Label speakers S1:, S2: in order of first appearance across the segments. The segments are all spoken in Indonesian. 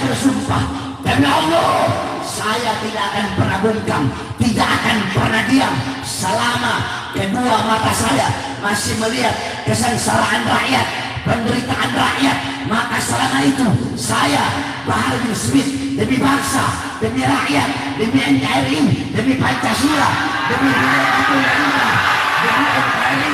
S1: bersumpah demi Allah, saya tidak akan pernah bungkam, tidak akan pernah diam selama kedua mata saya masih melihat kesengsaraan rakyat, penderitaan rakyat. Maka selama itu saya Bahar bin Smith demi bangsa, demi rakyat, demi NKRI, demi Pancasila, demi Bhinneka Tunggal Ika, demi NKRI,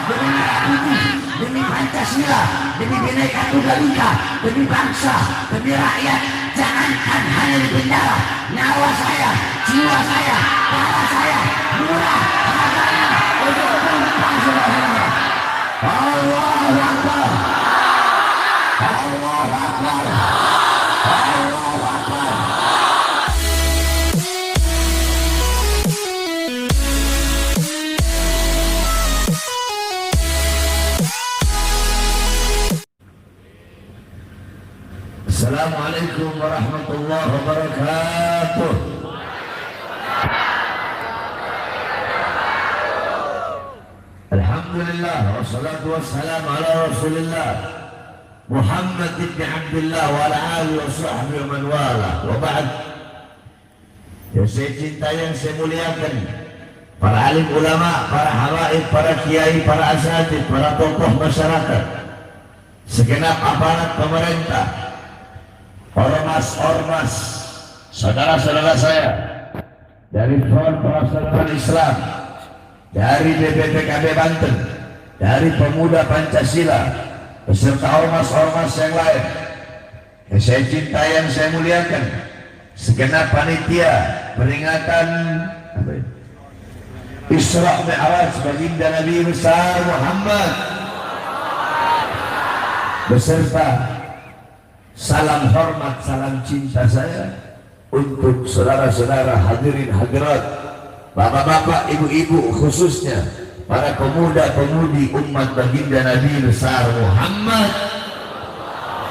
S1: demi Merah Putih, demi Pancasila, demi Bhinneka Tunggal Ika, demi bangsa, demi rakyat. Jangankan hanya di penjara, nyawa saya, jiwa saya, darah saya murah harganya untuk tumpah saudara. Allahu Akbar, Allahu Akbar, Allahu Akbar. Assalamualaikum warahmatullahi wabarakatuh. Alhamdulillah wassalatu wassalamu ala Rasulillah Muhammad ibn Abdullah wa ala alihi wa sahbihi wa man wala. Wa ba'd. Yang saya cintai, yang saya muliakan, para alim ulama, para habaib, para kiai, para asatidz, para tokoh masyarakat, segenap aparat pemerintah, ormas-ormas, saudara-saudara saya dari Front Persatuan Islam, dari BPPKB Banten, dari Pemuda Pancasila, beserta ormas-ormas yang lain yang saya cintai, yang saya muliakan, segenap panitia peringatan Isra Mi'raj baginda Nabi besar Muhammad, beserta salam hormat, salam cinta saya untuk saudara-saudara hadirin hadirat, bapak-bapak, ibu-ibu, khususnya para pemuda-pemudi umat baginda Nabi besar Muhammad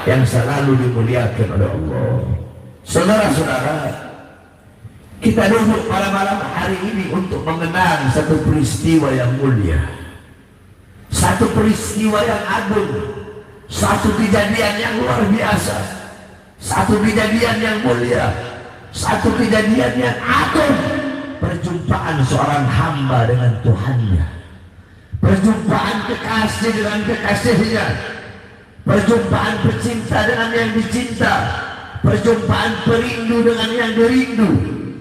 S1: yang selalu dimuliakan oleh Allah. Saudara-saudara, kita duduk pada malam hari ini untuk mengenang satu peristiwa yang mulia, satu peristiwa yang agung, satu kejadian yang luar biasa, satu kejadian yang mulia, satu kejadian yang agung. Perjumpaan seorang hamba dengan Tuhannya, perjumpaan kekasih dengan kekasihnya, perjumpaan pecinta dengan yang dicinta, perjumpaan perindu dengan yang dirindu,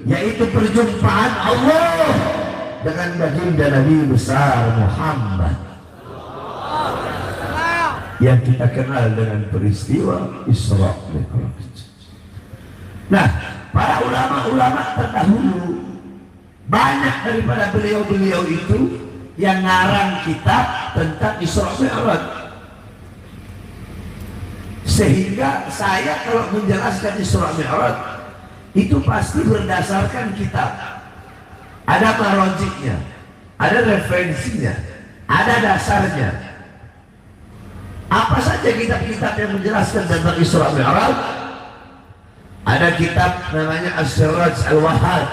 S1: yaitu perjumpaan Allah dengan baginda Nabi besar Muhammad yang kita kenal dengan peristiwa Isra Mi'raj. Nah, para ulama-ulama terdahulu, banyak daripada beliau-beliau itu yang ngarang kitab tentang Isra Mi'raj. Sehingga saya kalau menjelaskan Isra Mi'raj itu pasti berdasarkan kitab. Ada marojiknya, ada referensinya, ada dasarnya. Apa saja kitab-kitab yang menjelaskan tentang Isra Mi'raj? Ada kitab namanya As-Siraj Al-Wahhaj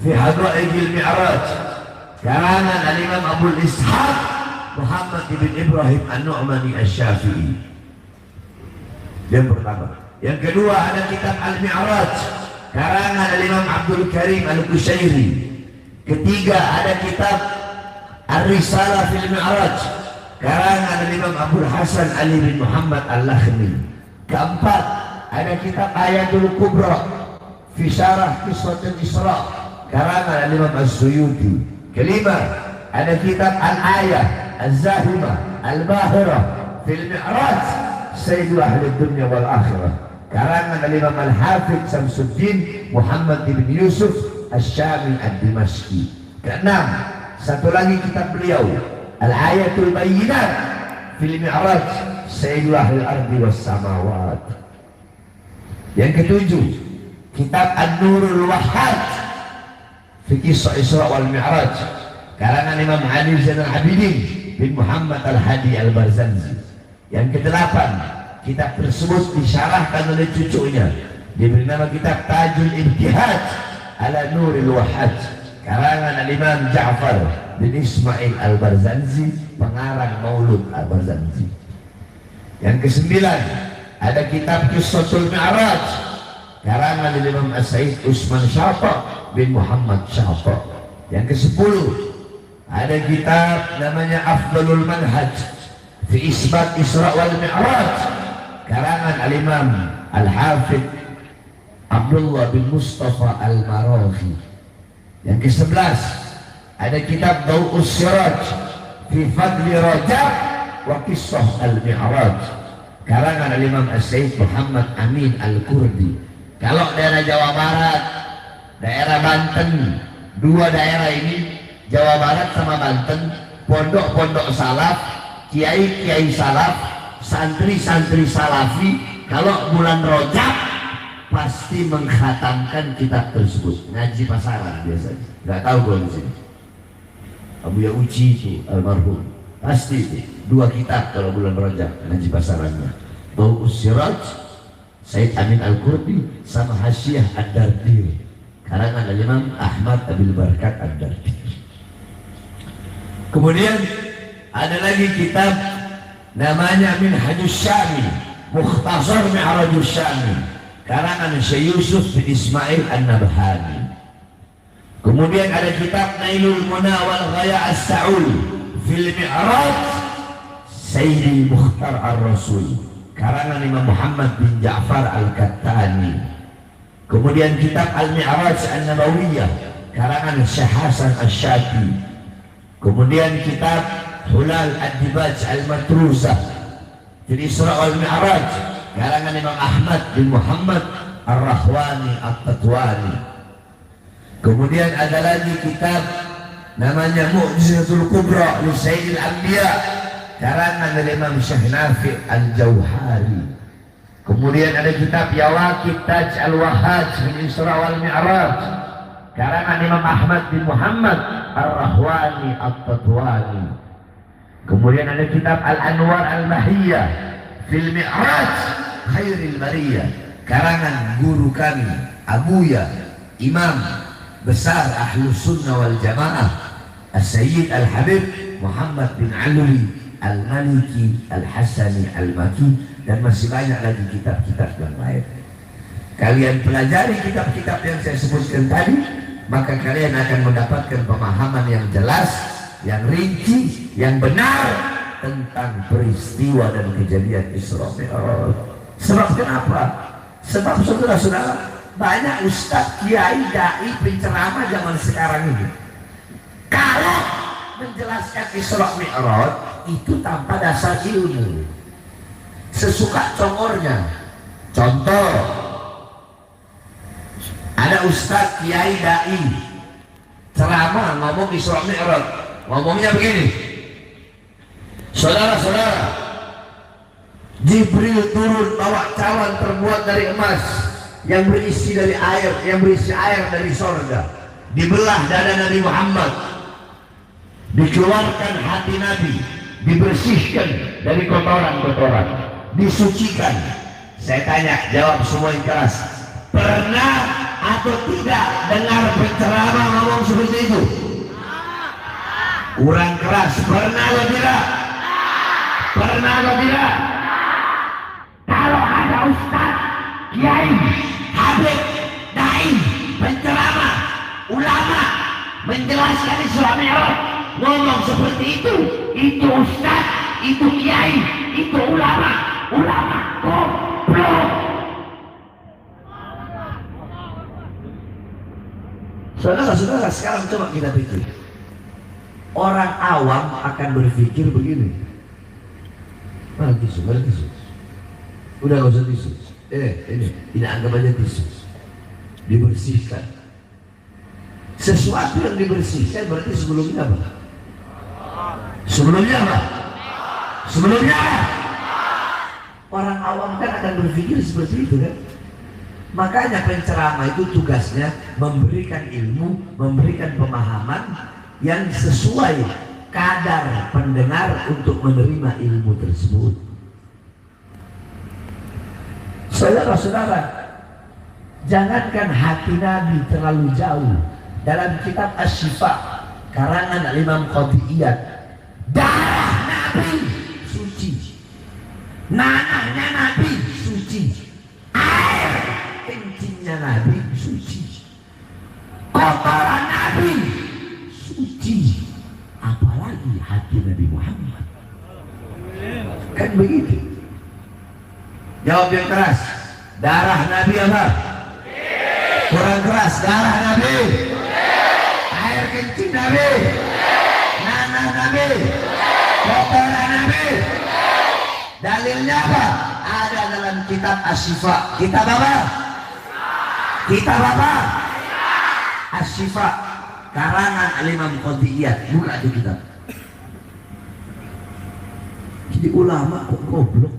S1: fi Hadaigil Mi'raj, karangan Al-Imam Abu Ishaq Muhammad ibn Ibrahim An-Nu'mani Asy-Syafi'i. Yang pertama. Yang kedua, ada kitab Al-Mi'raj, karangan Al-Imam Abdul Karim Al-Qushairi. Ketiga, ada kitab Ar-Risalah fil Mi'raj, karangan Imam Abu Hasan Ali bin Muhammad Al-Lakhmi. Keempat, ada kitab Ayatul Kubra fi Syarah Qissatul Isra, karangan Imam Az-Suyuti. Kelima, ada kitab Al-Ayah Az-Zahimah Al-Bahirah fil Mi'raj Sayyidul Ahli Dunya wal Akhirah, karangan Imam Al-Hafidz Samsuddin Muhammad bin Yusuf Asy-Syami Ad-Dimashqi. Keenam, satu lagi kitab beliau Al-Ayatul Bayyinat fil Mi'raj Sayyidul Ahli Ardi was Samawat. Yang ketujuh, kitab An-Nurul Wahhaj fi Qissah Isra wal Mi'raj, karangan Imam Ali Zainal Abidin bin Muhammad Al-Hadi Al-Barzanji. Yang kedelapan, kitab tersebut disyarahkan oleh cucunya, diberi nama kitab Tajul Ibtihaj ala Nuril Wahhaj, karangan Imam Ja'far bin Ismail Al-Barzanji, pengarang Maulud Al-Barzanji. Yang kesembilan, ada kitab Qissatul Mi'raj karangan Imam As-Sa'id Usman Syafa bin Muhammad Syafa. Yang ke-10 ada kitab namanya Afdalul Manhaj fi Isbat Isra wal Mi'raj karangan Al-Imam Al-Hafidh Abdullah bin Mustafa Al-Maraghi. Yang ke-11 ada kitab Dau'us Siraj fi Fadli Rajab wa Qissah Al-Mi'raj karangan Al-Imam As-Sayyid Muhammad Amin Al-Kurdi. Kalau daerah Jawa Barat, daerah Banten, dua daerah ini, Jawa Barat sama Banten, pondok-pondok salaf, kiai-kiai salaf, santri-santri salafi, kalau bulan Rajab pasti mengkhatamkan kitab tersebut. Ngaji pasaran biasanya, nggak tahu gua di sini. Abu Yauci itu almarhum, pasti itu dua kitab kalau bulan Rajab ngaji pasarannya. Dau'us Siraj Said Amin Al-Qurdi sama Hasyiah Ad-Dardir karangan Imam Ahmad Abil Barakat Ad-Dardir. Kemudian ada lagi kitab namanya Minhajus Syami Mukhtasar Mi'rajus Syami karangan Syekh Yusuf bin Ismail An-Nabhani. Kemudian ada kitab Nailul Muna wal Ghaya As-Sa'ul fil Mi'raj Sayyidi Mukhtar Ar-Rasul karangan Imam Muhammad bin Ja'far Al-Kattani. Kemudian kitab Al-Mi'raj An-Nabawiyah karangan Syekh Hasan Asy-Syati. Kemudian kitab Hulal Ad-Dibaj Al-Matrusah fil Isra wal Mi'raj karangan Imam Ahmad bin Muhammad Ar-Rahwani At-Tatwani. Kemudian ada lagi kitab namanya Mu'jizatul Kubra li Sayyidil Anbiya karangan Imam Syekh Nafi' Al-Jauhari. Kemudian ada kitab Yawaqit Taj Al-Wahhaj min Isra wal Mi'raj karangan Imam Ahmad bin Muhammad Ar-Rahwani At-Tatwani. Kemudian ada kitab Al-Anwar Al-Mahiyyah fil Mi'raj Khairil Bariyah karangan guru kami Abuya Imam besar Ahlus Sunnah wal Jamaah As-Sayyid Al-Habib Muhammad bin Alwi Al-Maliki Al-Hasani Al-Maki, dan masih banyak lagi kitab-kitab yang lain. Kalian pelajari kitab-kitab yang saya sebutkan tadi, maka kalian akan mendapatkan pemahaman yang jelas, yang rinci, yang benar tentang peristiwa dan kejadian Isra Mi'raj. Sebab kenapa? Sebab saudara-saudara, banyak ustaz, kiai, dai, penceramah zaman sekarang ini kalau menjelaskan Isra Mi'raj itu tanpa dasar ilmu, sesuka congornya. Contoh, ada ustaz, kiai, dai ceramah ngomong Isra Mi'raj, ngomongnya begini: saudara-saudara, Jibril turun bawa cawan terbuat dari emas yang berisi dari air, yang berisi air dari sorga, dibelah dada Nabi Muhammad, dikeluarkan hati Nabi, dibersihkan dari kotoran-kotoran, disucikan. Saya tanya, jawab semua yang keras. Pernah atau tidak dengar penceramah ngomong seperti itu? Kurang keras. Pernah atau tidak? Pernah atau tidak? Kalau ada ustaz, kiai, habib, dai, penceramah, ulama menjelaskan Isra Mi'raj ngomong seperti itu ustaz, itu kiai, itu ulama goblok. Saudara-saudara, sekarang coba kita pikir, orang awam akan berpikir begini: mana tisu, udah gak usah tisu, ini anggap aja tisu, dibersihkan. Sesuatu yang dibersihkan berarti sebelumnya apa? Sebelumnya apa? Sebelumnya apa? Orang awam kan akan berpikir seperti itu kan. Makanya penceramah itu tugasnya memberikan ilmu, memberikan pemahaman yang sesuai kadar pendengar untuk menerima ilmu tersebut. Saudara-saudara, jangankan hati Nabi terlalu jauh. Dalam kitab Asy-Syifa karangan Imam Qadiyat, darah Nabi suci, nanahnya Nabi suci. Nabi suci, kotoran Nabi suci, apalagi hati Nabi Muhammad. Kan begitu. Jawab yang keras. Darah Nabi apa? Kurang keras. Darah Nabi, air kencing Nabi, nanah Nabi, kotoran Nabi. Dalilnya apa? Ada dalam kitab Asy-Syifa. Kitab apa? Kitab apa? Asy-Syifa, karangan Al-Imam Qadiyat. Buka di kitab. Jadi ulama kok goblok,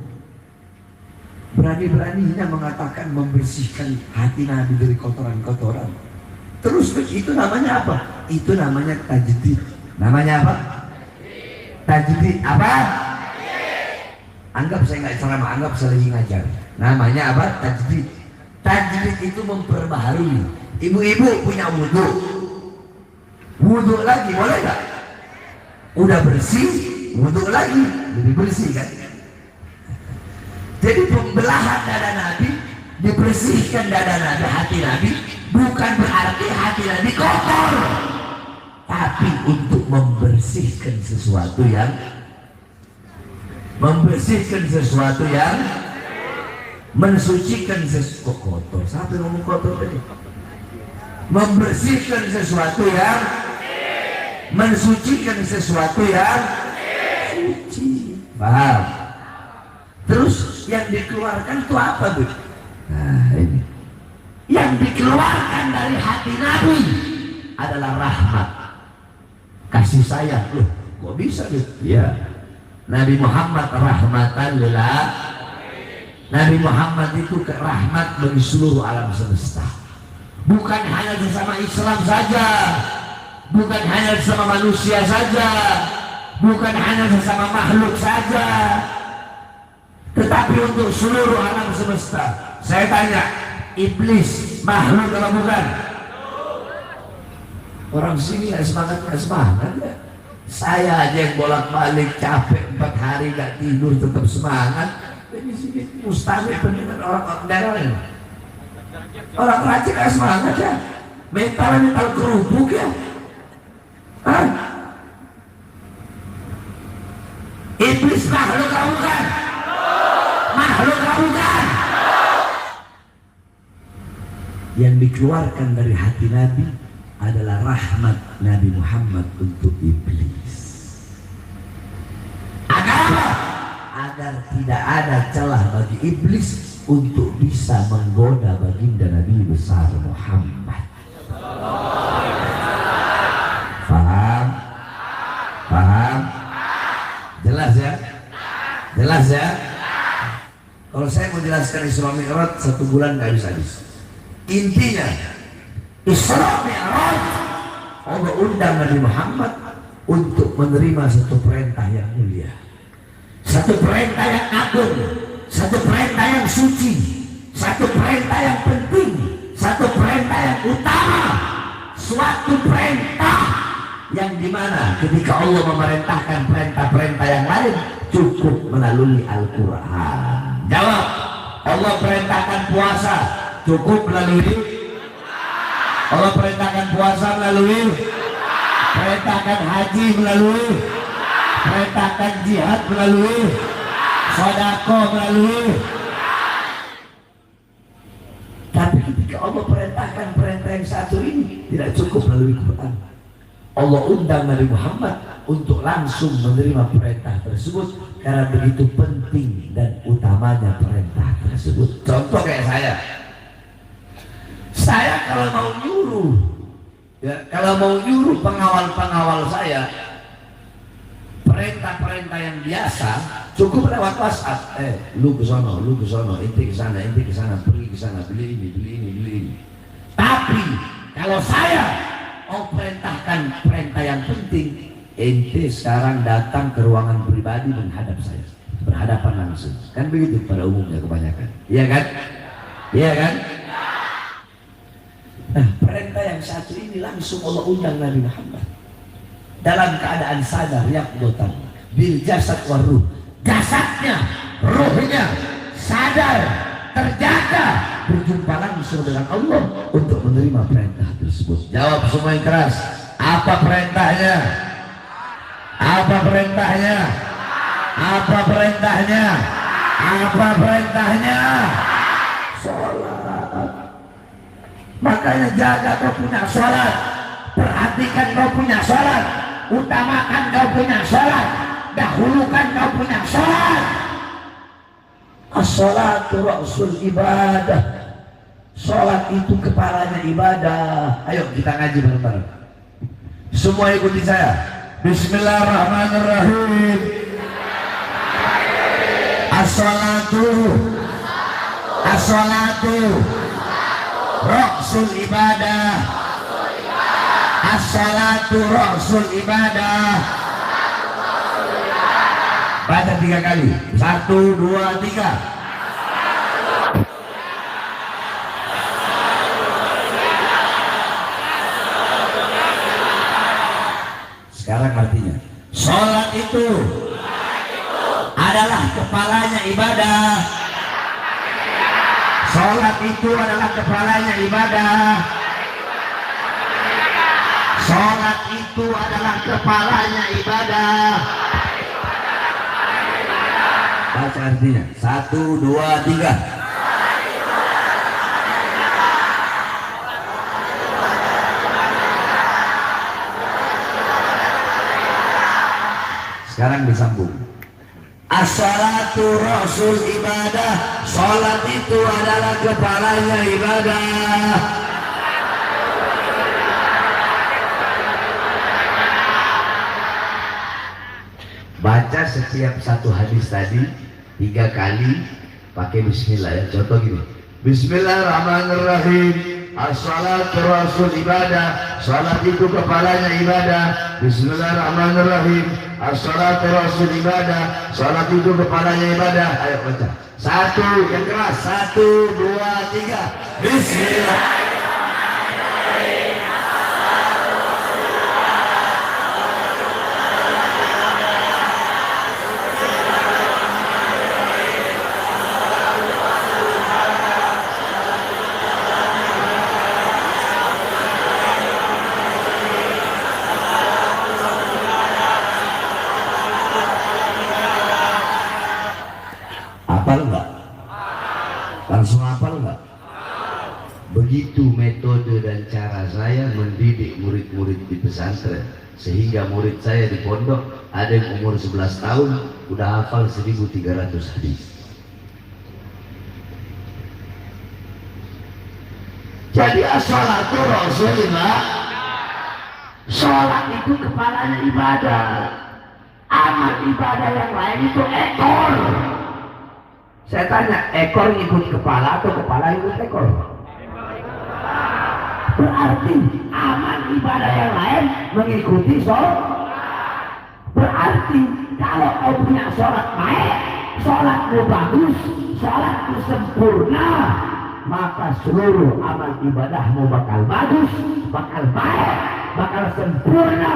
S1: berani-beraninya mengatakan membersihkan hati Nabi dari kotoran-kotoran. Terus itu namanya apa? Itu namanya tajdid. Namanya apa? Tajdid apa? Anggap saya nggak ceramah, anggap saya lagi ngajar. Namanya apa? Tajdid. Tajdid itu memperbaharui. Ibu-ibu punya wudhu, wudhu lagi boleh nggak? Udah bersih, wudhu lagi, lebih bersih kan? Jadi pembelahan dada Nabi, dibersihkan dada Nabi, hati Nabi, bukan berarti hati Nabi kotor, tapi untuk membersihkan sesuatu yang mensucikan sesuatu kotor. Siapa yang ngomong kotor tadi? Membersihkan sesuatu yang mensucikan sesuatu yang suci. Paham? Terus yang dikeluarkan itu apa, Bu? Nah, ini. Yang dikeluarkan dari hati Nabi adalah rahmat, kasih sayang. Loh, kok bisa, Bu? Ya. Nabi Muhammad rahmatan lil alamin. Nabi Muhammad itu rahmat bagi seluruh alam semesta. Bukan hanya sesama Islam saja, bukan hanya sesama manusia saja, bukan hanya sesama makhluk saja, tetapi untuk seluruh alam semesta. Saya tanya, iblis makhluk atau bukan? Orang sini nggak semangat ya. Saya aja yang bolak-balik capek 4 hari nggak tidur tetap semangat. Ini sini mustahil pendengar orang daerah ini. Orang rajin nggak semangat ya, mental kerupuk ya. Hah? Iblis makhluk atau bukan? Makhluk atau bukan? Yang dikeluarkan dari hati Nabi adalah rahmat Nabi Muhammad untuk iblis. Agar apa? Agar tidak ada celah bagi iblis untuk bisa menggoda baginda Nabi besar Muhammad. Paham? Paham? Jelas ya? Jelas ya? Kalau saya mau jelaskan Isra Mi'raj 1 bulan nggak bisa habis. Intinya Isra Mi'raj, Allah undang Nabi Muhammad untuk menerima satu perintah yang mulia, satu perintah yang agung, satu perintah yang suci, satu perintah yang penting, satu perintah yang utama, suatu perintah yang dimana ketika Allah memerintahkan perintah-perintah yang lain cukup melalui Al-Quran. Jawab. Allah perintahkan puasa cukup melalui, Allah perintahkan puasa melalui, perintahkan haji melalui, perintahkan jihad melalui, sedekah melalui. Tapi ketika Allah perintahkan perintah yang satu ini tidak cukup melalui Quran. Allah undang Nabi Muhammad untuk langsung menerima perintah tersebut karena begitu penting dan utamanya perintah tersebut. Contoh kayak saya kalau mau nyuruh, ya, kalau mau nyuruh pengawal-pengawal saya perintah-perintah yang biasa cukup lewat WhatsApp. Lu ke sono, inti ke sana, pergi ke sana, beli ini. Tapi kalau saya mau perintahkan perintah yang penting, ente sekarang datang ke ruangan pribadi menghadap saya, berhadapan langsung. Kan begitu pada umumnya kebanyakan. Iya kan? Iya kan? Nah, perintah yang satu ini langsung Allah undang Nabi Muhammad dalam keadaan sadar, yaqdotan bil jasad wa ruh. Jasadnya, ruhnya sadar, terjaga berjumpa langsung dengan Allah untuk menerima perintah tersebut. Jawab semua yang keras. Apa perintahnya? Apa perintahnya? Apa perintahnya? Apa perintahnya? Sholat. Makanya jaga kau punya sholat, perhatikan kau punya sholat, utamakan kau punya sholat, dahulukan kau punya sholat. As-sholatu ra'sul ibadah. Sholat itu kepalanya ibadah. Ayo kita ngaji bareng-bareng. Semua ikuti saya. Bismillahirrahmanirrahim. As-sholatu ra'sul ibadah. As-sholatu ra'sul ibadah. Baca 3 kali. 1, 2, 3. Sekarang artinya, sholat itu adalah kepalanya ibadah. Sholat itu adalah kepalanya ibadah. Sholat itu adalah kepalanya ibadah. Baca artinya. 1, 2, 3. Sekarang disambung. As-sholatu ra'sul ibadah. Sholat itu adalah kepalanya ibadah. Baca setiap satu hadis tadi 3 kali pakai bismillah ya. Contoh gini. Bismillahirrahmanirrahim. As-sholatu ra'sul ibadah. Sholat itu kepalanya ibadah. Bismillahirrahmanirrahim. As-sholatu ra'sul ibadah. Sholat itu kepalanya ibadah. Ayo baca. 1 yang keras. 1, 2, 3. Bismillah. Hafal enggak? Langsung hafal enggak? Begitu metode dan cara saya mendidik murid-murid di pesantren, sehingga murid saya di pondok ada yang umur 11 tahun udah hafal 1300 hadis. Jadi as-sholatu rasulillah. Sholat itu kepalanya ibadah. Amal ibadah yang lain itu ekor. Saya tanya, ekor ikut kepala atau kepala ikut ekor? Berarti amal ibadah yang lain mengikuti sholat. Berarti kalau kau punya sholat baik, sholatmu bagus, sholatmu sempurna, maka seluruh amal ibadahmu bakal bagus, bakal baik, bakal sempurna,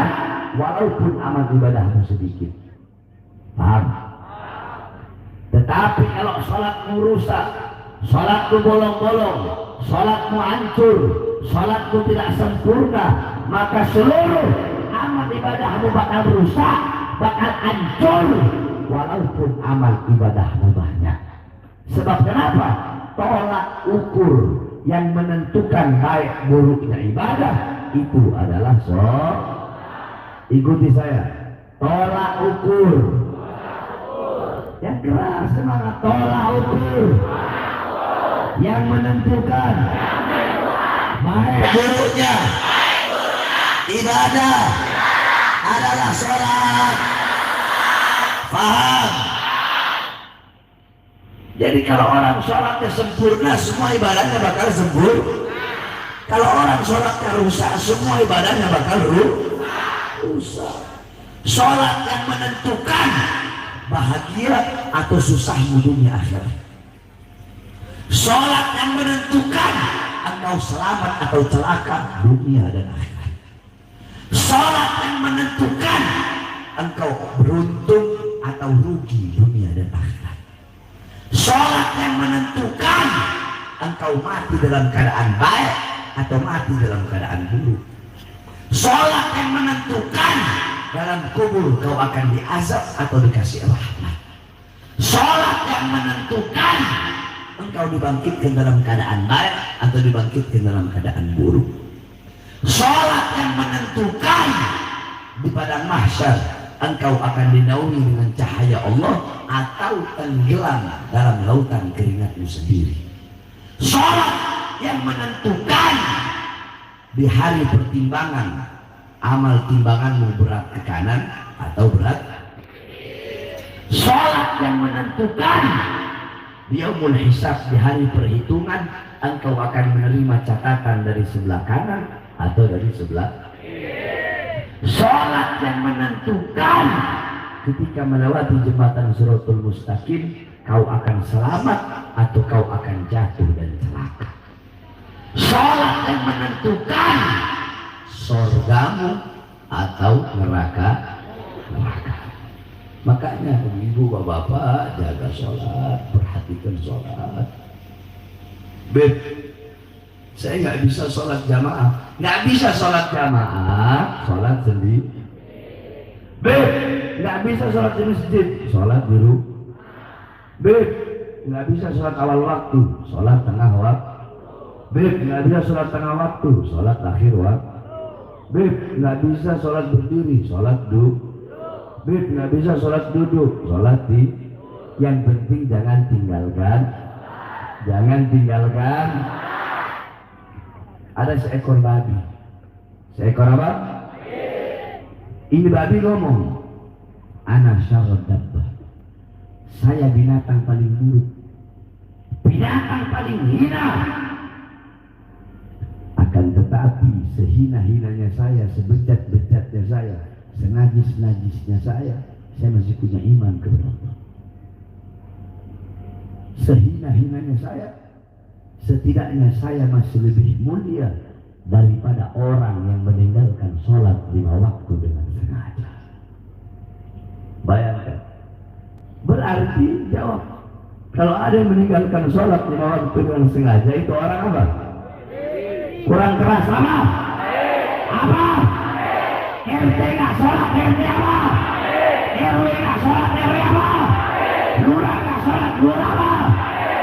S1: walaupun amal ibadahmu sedikit. Paham? Tetapi kalau sholatmu rusak, sholatmu bolong-bolong, sholatmu hancur, sholatmu tidak sempurna, maka seluruh amal ibadahmu bakal rusak, bakal hancur, walaupun amal ibadahmu banyak. Sebab kenapa? Tolak ukur yang menentukan baik buruknya ibadah itu adalah sholat. Ikuti saya. Tolak ukur. Yang keras semangat. Tolak ukur yang menentukan baik buruknya ibadah adalah sholat. Paham? Jadi kalau orang sholatnya sempurna, semua ibadahnya bakal sempurna. Kalau orang sholatnya rusak, semua ibadahnya bakal rusak. Sholat yang menentukan bahagia atau susahmu dunia akhirat. Sholat yang menentukan engkau selamat atau celaka dunia dan akhirat. Sholat yang menentukan engkau beruntung atau rugi dunia dan akhirat. Sholat yang menentukan engkau mati dalam keadaan baik atau mati dalam keadaan buruk. Sholat yang menentukan dalam kubur kau akan diazab atau dikasih rahmat. Sholat yang menentukan engkau dibangkitkan dalam keadaan baik atau dibangkitkan dalam keadaan buruk. Sholat yang menentukan di padang mahsyar engkau akan dinaungi dengan cahaya Allah atau tenggelam dalam lautan keringatmu sendiri. Sholat yang menentukan di hari pertimbangan amal timbanganmu berat ke kanan atau berat. Sholat yang menentukan di yaumul hisab, di hari perhitungan engkau akan menerima catatan dari sebelah kanan atau dari sebelah. Sholat yang menentukan ketika melewati jembatan Shiratal Mustaqim kau akan selamat atau kau akan jatuh dan celaka. Sholat yang menentukan surgamu atau neraka. Makanya ibu bapak jaga sholat, perhatikan sholat. Beb, saya nggak bisa sholat jamaah, nggak bisa sholat jamaah, sholat sendiri. Beb, nggak bisa sholat di masjid, sholat di rumah. Beb, nggak bisa sholat awal waktu, sholat tengah waktu. Beb, nggak bisa sholat tengah waktu, sholat akhir waktu. Beb, nggak bisa sholat berdiri, sholat duduk. Beb, nggak bisa sholat duduk, sholat di. Yang penting jangan tinggalkan, jangan tinggalkan. Ada seekor babi. Seekor apa? Ini babi ngomong, ana syarrud dabbah. Saya binatang paling buruk, binatang paling hina. Akan tetapi sehina-hinanya saya, sebejat-bejatnya saya, senajis-najisnya saya masih punya iman kepada Allah. Sehina-hinanya saya, setidaknya saya masih lebih mulia daripada orang yang meninggalkan sholat 5 waktu dengan sengaja. Bayangkan. Berarti jawab, kalau ada yang meninggalkan sholat 5 waktu dengan sengaja, itu orang apa? Kurang keras apa? Apa? RT nggak sholat, RT apa? RW nggak sholat, RW apa? Lurah nggak sholat, lurah apa?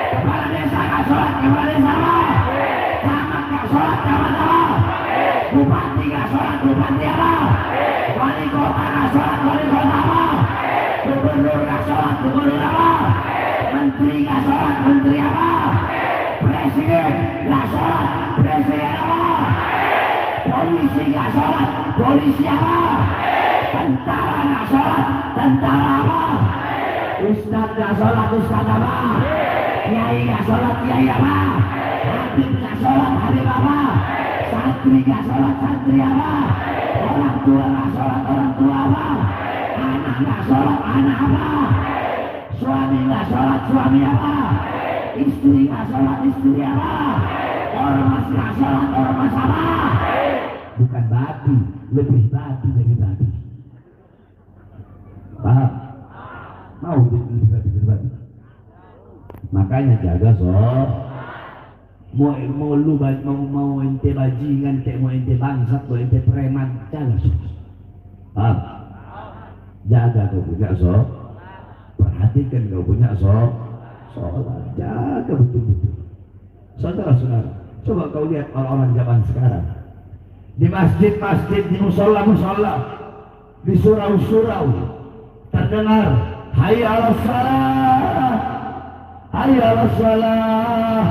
S1: Kepala desa nggak sholat, kepala desa apa? Camat nggak sholat, camat apa? Bupati nggak sholat, bupati apa? Wali kota nggak sholat, wali kota apa? Gubernur nggak sholat, gubernur apa? Menteri nggak sholat, menteri apa? Presiden nggak sholat, presiden apa? Polisi nggak sholat, polisi apa? Tentara nggak sholat, tentara apa? Ustaz nggak sholat, ustaz apa? Kiai nggak sholat, kiai apa? Habib nggak sholat, habib apa? Santri nggak sholat, santri apa? Orang tua nggak sholat, orang tua apa? Anak nggak sholat, anak apa? Suami nggak sholat, suami apa? Istri nggak sholat, istri apa? Ormas nggak sholat, ormas apa? Bukan babi, lebih babi dari babi. Paham? Mau jadi babi. Makanya jaga sholat. Mau lu mau ente bajingan, mau ente bangsat, mau ente preman, jaga sholat. Paham? Jaga kau punya sholat. Perhatikan kau punya sholat. Jaga betul-betul. Saudara-saudara, coba kau lihat orang-orang zaman sekarang. Di masjid-masjid, di musola-musola, di surau-surau terdengar hayya 'alas shalah, hayya 'alas shalah.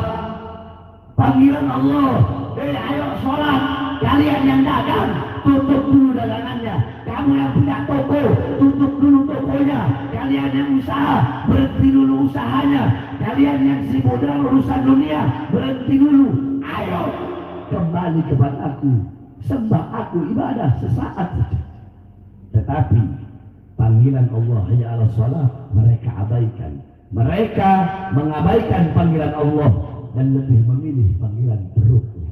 S1: Panggilan Allah, ayo sholat. Kalian yang dagang, tutup dulu dagangannya. Kamu yang punya toko, tutup dulu tokonya. Kalian yang usaha, berhenti dulu usahanya. Kalian yang sibuk dengan urusan dunia, berhenti dulu. Ayo kembali kepada aku, sembah aku, ibadah sesaat saja. Tetapi panggilan Allah hayya 'alas shalah mereka abaikan. Mereka mengabaikan panggilan Allah dan lebih memilih panggilan perutnya.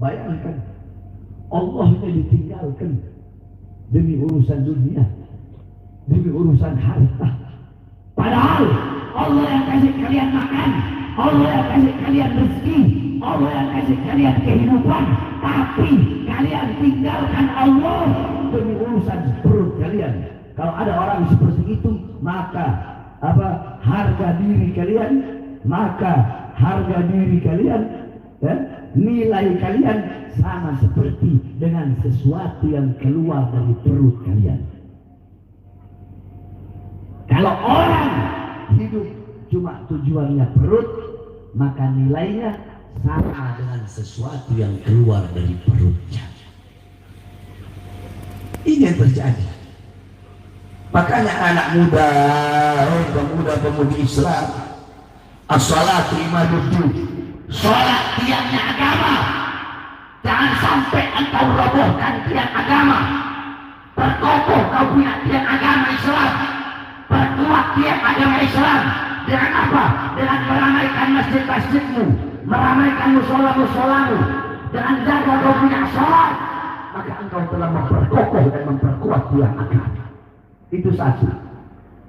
S1: Bayangkan, Allahnya ditinggalkan demi urusan dunia, demi urusan harta. Padahal Allah yang kasih kalian makan, Allah yang kasih kalian rezeki, Allah yang kasih kalian kehidupan, tapi kalian tinggalkan Allah demi urusan perut kalian. Kalau ada orang seperti itu, maka harga diri kalian, nilai kalian sama seperti dengan sesuatu yang keluar dari perut kalian. Kalau orang hidup cuma tujuannya perut, maka nilainya sama dengan sesuatu yang keluar dari perutnya. Ini yang terjadi. Makanya anak muda, pemuda-pemudi Islam, as-salatu imaduddin, sholat tiangnya agama. Jangan sampai engkau robohkan tiang agama. Perkokoh kau punya tiang agama Islam, perkuat tiang agama Islam. Dengan apa? Dengan meramaikan masjid-masjidmu, meramaikan musola-musolamu, dengan jaga kau punya sholat, maka engkau telah memperkokoh dan memperkuat tiang agama. Itu satu,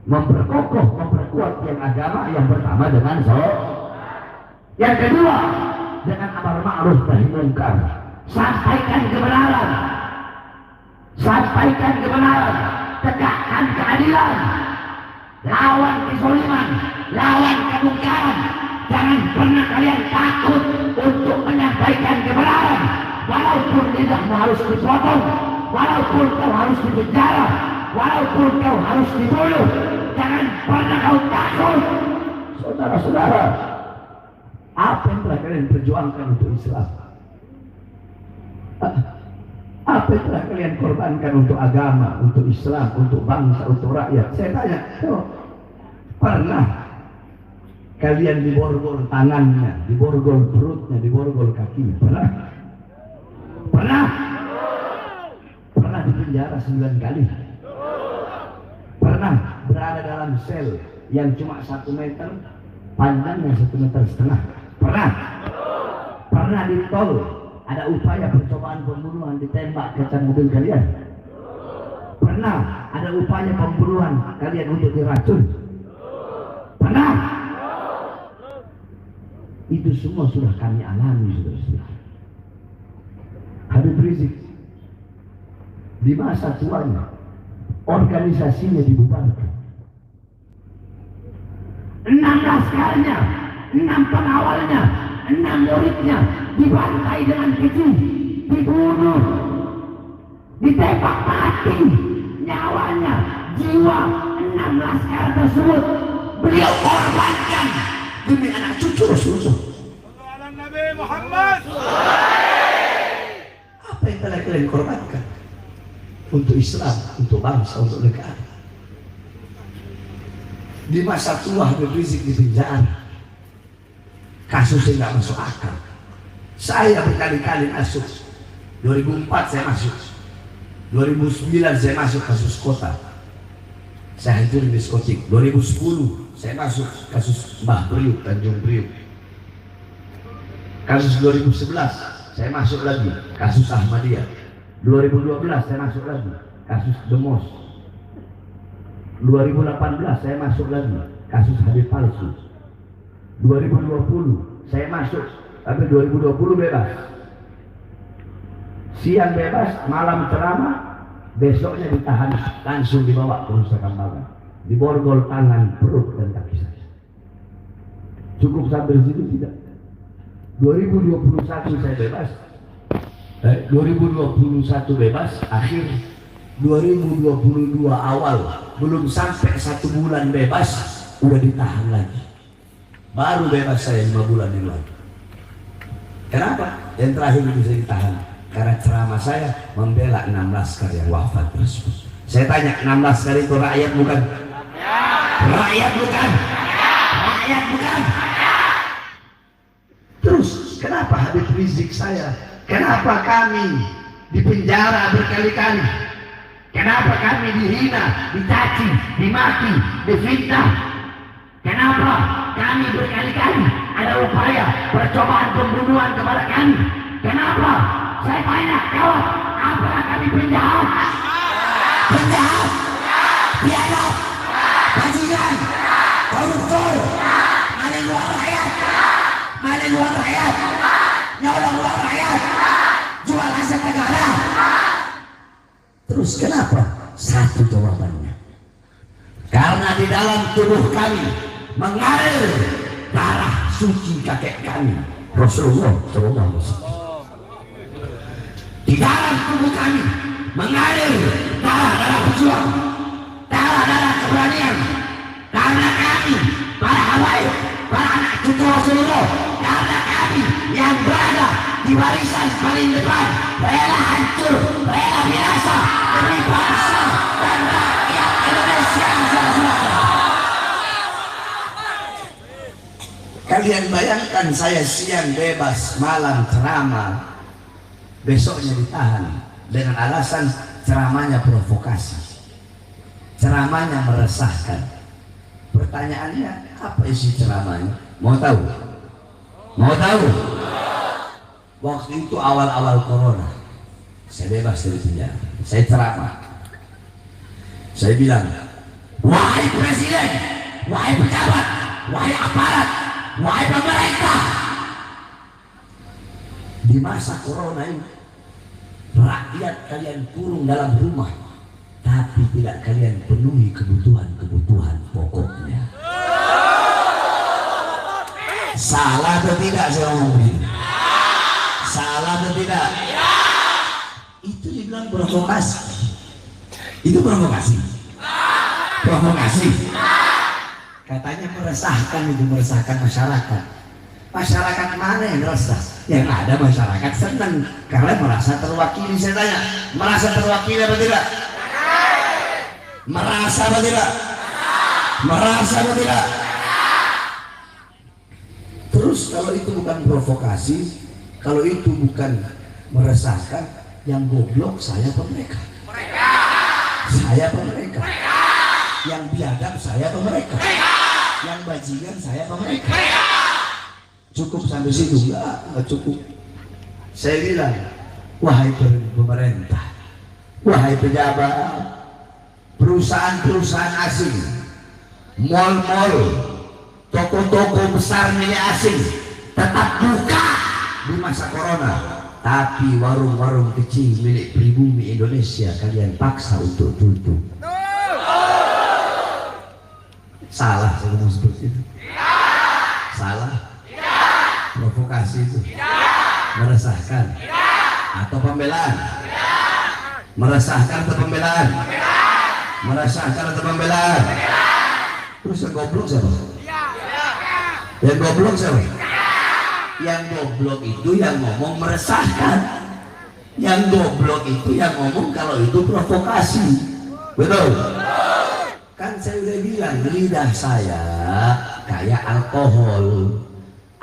S1: memperkokoh, memperkuat tiang agama. Yang pertama dengan sholat. Yang kedua, dengan amar ma'ruf nahi munkar. Sampaikan kebenaran, tegakkan keadilan, lawan kezaliman, lawan kemungkaran. Jangan pernah kalian takut untuk menyampaikan kebenaran, walaupun lidahmu harus dipotong, walaupun kau harus dipenjara, walaupun kau harus dibunuh. Jangan pernah kau takut. Saudara-saudara, apa yang telah kalian perjuangkan untuk Islam? Apa yang telah kalian korbankan untuk agama, untuk Islam, untuk bangsa, untuk rakyat? Saya tanya, pernah kalian diborgol tangannya, diborgol perutnya, diborgol kakinya? Pernah? Pernah dipenjara 9 kali? Pernah berada dalam sel yang cuma 1 meter, panjangnya 1,5 meter? Pernah di tol ada upaya percobaan pembunuhan, ditembak kaca mobil kalian? Pernah ada upaya pembunuhan kalian untuk diracun? Pernah? Itu semua sudah kami alami, saudara-saudara. Habib Rizik di masa tuanya organisasinya dibubarkan. 6 laskarnya, 6 pengawalnya, 6 muridnya dibantai dengan keji, dibunuh, ditembak mati, nyawanya, jiwa 6 laskar tersebut beliau korbankan demi anak cucu Rasulullah.
S2: Nabi Muhammad.
S1: Apa yang telah kalian korbankan untuk Islam, untuk bangsa, untuk negara? Di masa tua Habib Rizik di penjara, kasusnya nggak masuk akal. Saya berkali-kali masuk. 2004 saya masuk, 2009 saya masuk kasus kota, saya hancurin diskotik. 2010 saya masuk kasus Mbah Priuk, Tanjung Priuk. Kasus 2011 saya masuk lagi kasus Ahmadiyah. 2012 saya masuk lagi kasus Demos. 2018 saya masuk lagi kasus Habib palsu. 2020 saya masuk, tapi 2020 bebas. Siang bebas, malam ceramah, besoknya ditahan, langsung dibawa ke Nusa Kambangan, diborgol tangan, perut dan kaki saya. Cukup sampai situ tidak? 2021 saya bebas, 2021 bebas, akhir 2022 awal, belum sampai 1 bulan bebas, udah ditahan lagi. Baru bebas saya 5 bulan yang lalu. Kenapa? Yang terakhir bisa ditahan karena ceramah saya membela 6 laskar yang wafat tersebut. Saya tanya, 6 laskar itu rakyat bukan? Rakyat bukan? Rakyat bukan? Terus kenapa Habib Rizik saya? Kenapa kami dipenjara berkali-kali? Kenapa kami dihina, dicaci, dimaki, difitnah? Kenapa kami berkali-kali ada upaya percobaan pembunuhan kepada kami? Kenapa? Saya tanya, jawab. Apakah kami penjahat? Penjahat? Biadab? Bajingan? Koruptor? Ada yang rakyat? Main uang rakyat, nyolong uang rakyat, jual aset negara. Terus kenapa? Satu jawabannya, karena di dalam tubuh kami mengalir darah suci kakek kami Rasulullah SAW. Di dalam tubuh kami mengalir darah pejuang, darah keberanian. Karena kami para habaib, para anak cucu Rasulullah, karena kami yang berada di barisan paling depan, rela hancur, rela binasa demi bangsa dan rakyat Indonesia. Kalian bayangkan, saya siang bebas, malam ceramah, besoknya ditahan dengan alasan ceramahnya provokasi, ceramahnya meresahkan. Pertanyaannya, apa isi ceramahnya? Mau tahu? Mau tahu? Waktu itu awal-awal corona, saya bebas dari penjara, saya ceramah. Saya bilang, wahai presiden, wahai pejabat, wahai aparat, wahai pemerintah, di masa corona ini rakyat kalian kurung dalam rumah, tapi tidak kalian penuhi kebutuhan pokoknya. Salah atau tidak saya ngomong begini? Salah atau tidak? Itu dibilang provokasi. Itu provokasi. Provokasi. Katanya meresahkan, itu meresahkan masyarakat. Masyarakat mana yang resah? Yang ada masyarakat senang karena merasa terwakili. Saya tanya, merasa terwakili apa tidak? Merasa apa tidak? Merasa apa tidak? Terus kalau itu bukan provokasi, kalau itu bukan meresahkan, yang goblok saya apa mereka? Saya apa mereka? Yang biadab saya apa mereka? Yang bajingan saya apa mereka? Cukup sampai situ? Enggak cukup. Saya bilang, wahai pemerintah, wahai pejabat, perusahaan-perusahaan asing, mal-mal, toko-toko besar milik asing tetap buka di masa corona, tapi warung-warung kecil milik pribumi Indonesia kalian paksa untuk tutup. Salah saya ngomong seperti itu? Salah? Provokasi itu? Meresahkan? Atau pembelaan? Meresahkan atau pembelaan? Meresahkan atau pembelaan? Terus yang goblok siapa? Yang goblok siapa? Yang goblok itu yang ngomong meresahkan. Yang goblok itu yang ngomong kalau itu provokasi. Betul? Kan saya udah bilang, lidah saya kayak alkohol.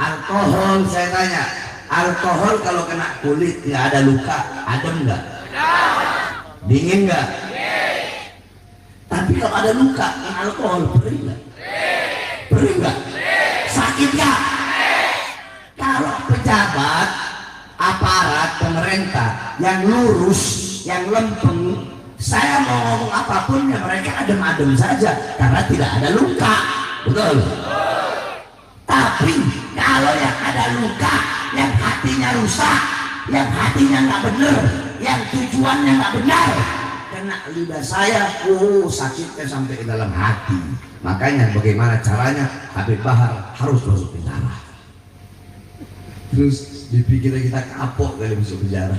S1: Alkohol, saya tanya, alkohol kalau kena kulit nggak ada luka, adem nggak? Dingin nggak? Tapi kalau ada luka, alkohol perih nggak? Perih nggak? Sakit nggak? Kalau pejabat, aparat, pemerintah yang lurus, yang lempeng, saya mau ngomong apapun ya mereka adem-adem saja karena tidak ada luka. Betul? Tapi kalau yang ada luka, yang hatinya rusak, yang hatinya nggak benar, yang tujuannya nggak benar, kena lidah saya, sakitnya sampai ke dalam hati. Makanya bagaimana caranya Habib Bahar harus masuk penjara. Terus dipikir kita kapok kali masuk penjara.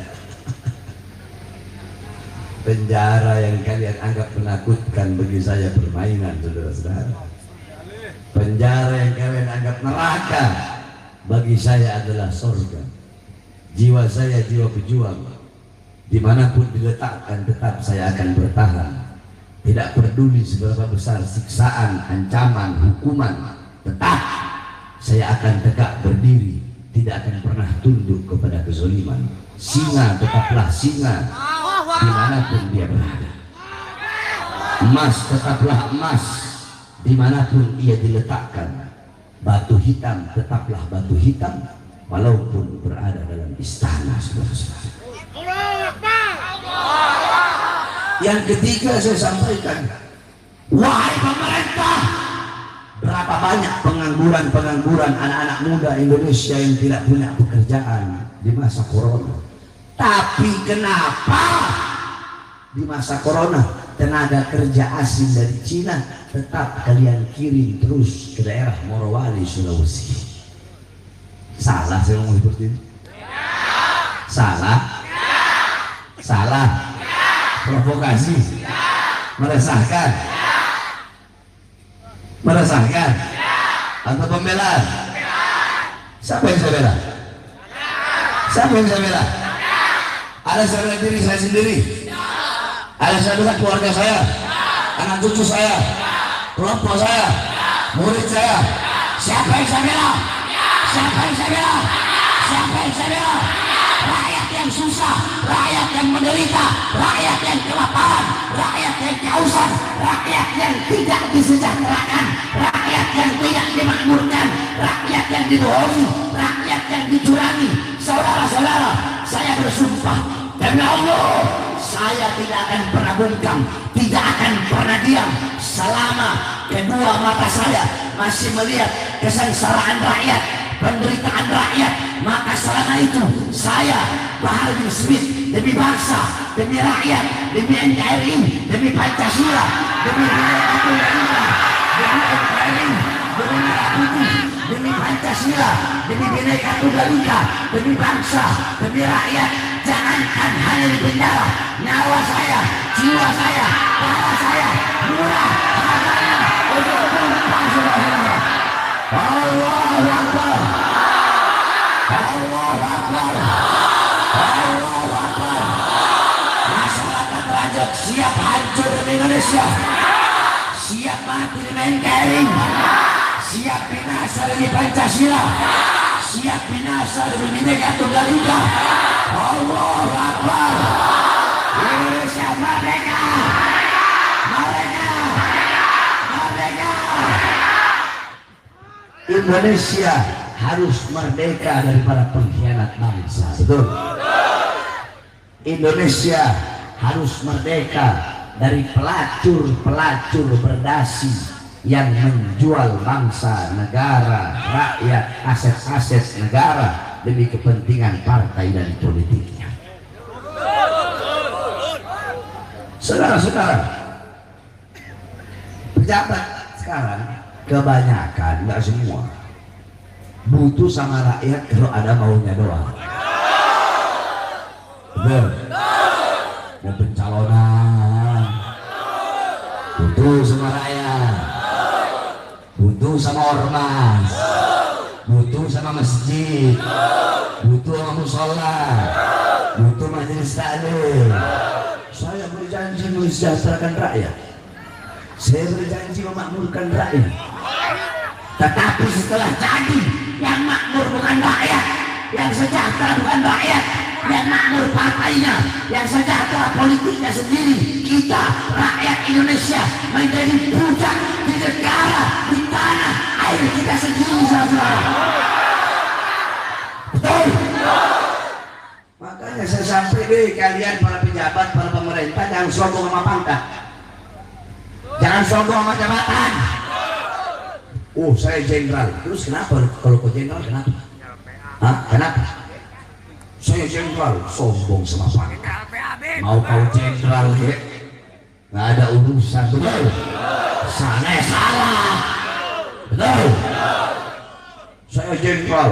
S1: Penjara yang kalian anggap menakutkan bagi saya permainan, saudara-saudara. Penjara yang kalian anggap neraka bagi saya adalah surga. Jiwa saya jiwa pejuang. Dimanapun diletakkan tetap saya akan bertahan. Tidak peduli seberapa besar siksaan, ancaman, hukuman, tetap saya akan tegak berdiri. Tidak akan pernah tunduk kepada kezaliman. Singa tetaplah singa dimanapun dia berada. Emas tetaplah emas dimanapun ia diletakkan. Batu hitam tetaplah batu hitam walaupun berada dalam istana, saudara-saudara. Yang ketiga saya sampaikan, wahai pemerintah, Berapa banyak pengangguran anak-anak muda Indonesia yang tidak punya pekerjaan di masa corona. Tapi kenapa di masa corona tenaga kerja asing dari Cina tetap kalian kirim terus ke daerah Morowali, Sulawesi? Salah saya ngomong seperti ini? Salah? Salah? Provokasi? Meresahkan? Meresahkan? Atau pembelaan? Siapa yang saya bela? Siapa yang saya bela? Ada saya bela diri saya sendiri? Ada saya bela keluarga saya? Anak cucu saya? Kelompok saya? Murid saya? Siapa yang saya bela? Siapa yang saya bela? Siapa yang saya bela? Rakyat yang susah, rakyat yang menderita, rakyat yang kelaparan, rakyat yang kehausan, rakyat yang tidak disejahterakan, rakyat yang tidak dimakmurkan, rakyat yang dibohongi, rakyat yang dicurangi. Saudara-saudara, saya bersumpah demi Allah, saya tidak akan pernah bungkam, tidak akan pernah diam selama kedua mata saya masih melihat kesengsaraan rakyat, penderitaan rakyat. Maka selama itu saya Bahar bin Smith demi bangsa, demi rakyat, demi NKRI, demi Pancasila, demi Bhinneka Tunggal Ika, demi NKRI, demi Merah Putih, demi Pancasila, demi Bhinneka Tunggal Ika, demi bangsa, demi rakyat, jangankan hanya di penjara, nyawa saya, jiwa saya, darah saya murah harganya untuk tumpah saudara-saudara. Allahu Akbar. Allahu Akbar. Allahu Akbar. Masyarakat Raja siap hancur demi Indonesia, siap mati demi NKRI, siap binasa demi Pancasila, siap binasa demi Bhinneka Tunggal Ika. Allahu Akbar. Indonesia merdeka. Merdeka. Merdeka. Indonesia harus merdeka daripada pengkhianat bangsa. Betul? Indonesia harus merdeka dari pelacur-pelacur berdasi yang menjual bangsa, negara, rakyat, aset-aset negara demi kepentingan partai dan politiknya. Saudara-saudara, pejabat sekarang kebanyakan, nggak semua, butuh sama rakyat kalau ada maunya doang. Betul? Mau pencalonan butuh sama rakyat, butuh sama ormas, butuh sama masjid, butuh sama musola, butuh majelis taklim. Saya berjanji mensejahterakan rakyat, saya berjanji memakmurkan rakyat. Tetapi setelah jadi, yang makmur bukan rakyat, yang sejahtera bukan rakyat, yang makmur partainya, yang sejahtera politiknya sendiri, kita rakyat Indonesia menjadi budak di negara, di tanah air kita sendiri, saudara. Betul? Makanya saya sampai deh kalian para pejabat, para pemerintah, jangan sombong sama pangkat, jangan sombong sama jabatan. Oh, saya jenderal. Terus kenapa kalau kau jenderal kenapa? Hah? Kenapa? Saya jenderal, sombong sama pangkat. Mau kau jenderal ya? Nggak ada urusan, betul? Sana salah, betul? Saya jenderal,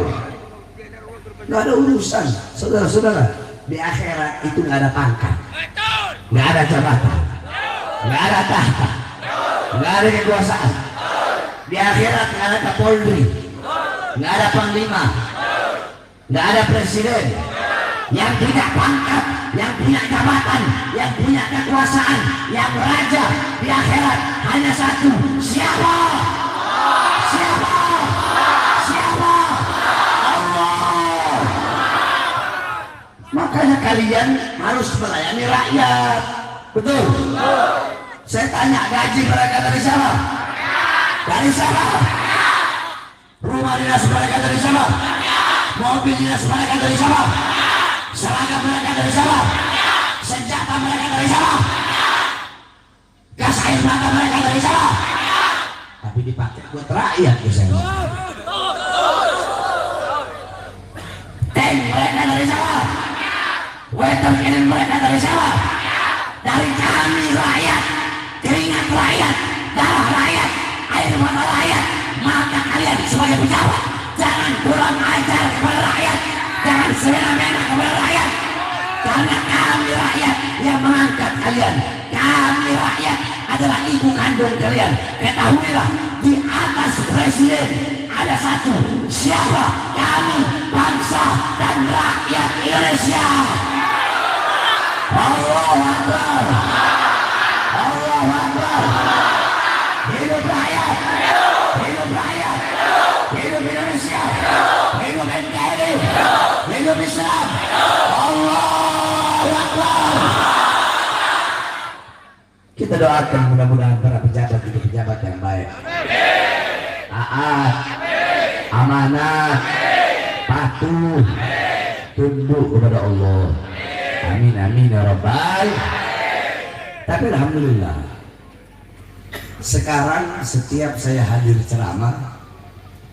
S1: nggak ada urusan. Saudara-saudara, di akhirat itu nggak ada pangkat, nggak ada jabatan, nggak ada tahta, nggak ada kekuasaan. Di akhirat nggak ada Kapolri, nggak ada Panglima, nggak ada presiden. Yang punya pangkat, yang punya jabatan, yang punya kekuasaan, yang raja di akhirat hanya satu. Siapa? Siapa? Siapa? Allah. Makanya kalian harus melayani rakyat. Betul? Saya tanya, gaji mereka dari siapa? Dari siapa? Rumah dinas mereka dari siapa? Mobil dinas mereka dari siapa? Seragam mereka dari siapa? Senjata mereka dari siapa? Gas air mata mereka dari siapa?
S3: tapi dipakai buat rakyat misalnya. Mereka dari siapa? Weton ini mereka dari siapa? Dari kami rakyat, keringat rakyat, darah rakyat, air mata rakyat. Maka kalian sebagai pejabat jangan kurang ajar kepada rakyat, jangan semena-mena kepada rakyat, karena kami rakyat yang mengangkat kalian. Kami rakyat adalah ibu kandung kalian. Ketahuilah, di atas presiden ada satu, siapa? Kami, bangsa dan rakyat Indonesia. Allahu Akbar, Allahu Akbar. Hidup rakyat, hidup rakyat, hidup Indonesia, hidup NKRI, hidup Islam. Allahu Akbar. Kita doakan mudah-mudahan para pejabat itu pejabat yang baik, taat, amanah, patuh, tunduk kepada Allah. Amin amin ya rabbal. Tapi alhamdulillah, sekarang setiap saya hadir ceramah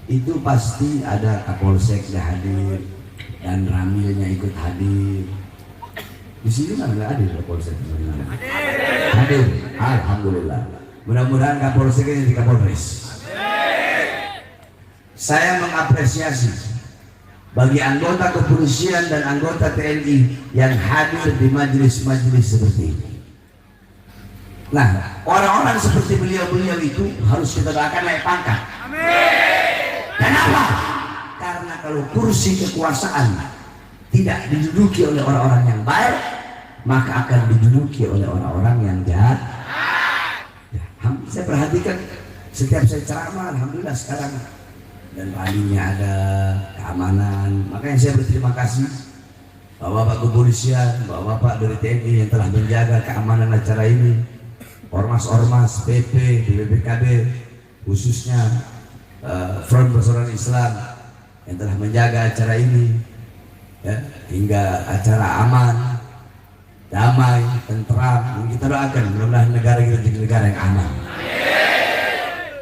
S3: itu pasti ada Kapolseknya hadir dan Ramilnya ikut hadir. Di sini kan nggak hadir Kapolsek? Hadir, alhamdulillah. Mudah-mudahan Kapolseknya jadi Kapolres. Saya mengapresiasi bagi anggota kepolisian dan anggota TNI yang hadir di majelis-majelis seperti ini. Nah, orang-orang seperti beliau-beliau itu harus kita doakan naik pangkat. Kenapa? Karena kalau kursi kekuasaan tidak diduduki oleh orang-orang yang baik, maka akan diduduki oleh orang-orang yang jahat. Ya, saya perhatikan setiap saya ceramah, alhamdulillah sekarang dan paginya ada keamanan. Makanya saya berterima kasih Bapak-bapak kepolisian, Bapak-bapak dari TNI yang telah menjaga keamanan acara ini, ormas-ormas PP, BPKB, khususnya Front Persaudaraan Islam yang telah menjaga acara ini, ya, hingga acara aman, damai, tentram. Kita doakan mudah-mudahan negara kita jadi negara yang aman,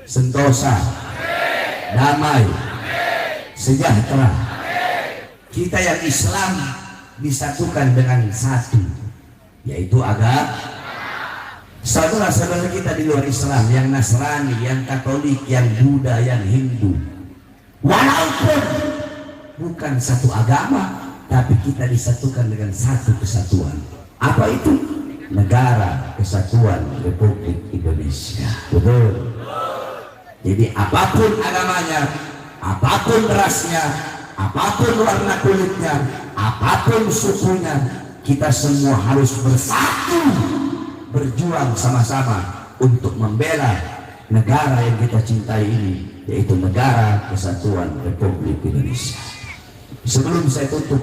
S3: sentosa, damai, sejahtera. Kita yang Islam disatukan dengan satu, yaitu agama. Saudara-saudara kita di luar Islam, yang Nasrani, yang Katolik, yang Buddha, yang Hindu, walaupun bukan satu agama, tapi kita disatukan dengan satu kesatuan. Apa itu? Negara Kesatuan Republik Indonesia. Betul. Jadi apapun agamanya, apapun rasnya, apapun warna kulitnya, apapun sukunya, kita semua harus bersatu, berjuang sama-sama untuk membela negara yang kita cintai ini, yaitu Negara Kesatuan Republik Indonesia. Sebelum saya tutup,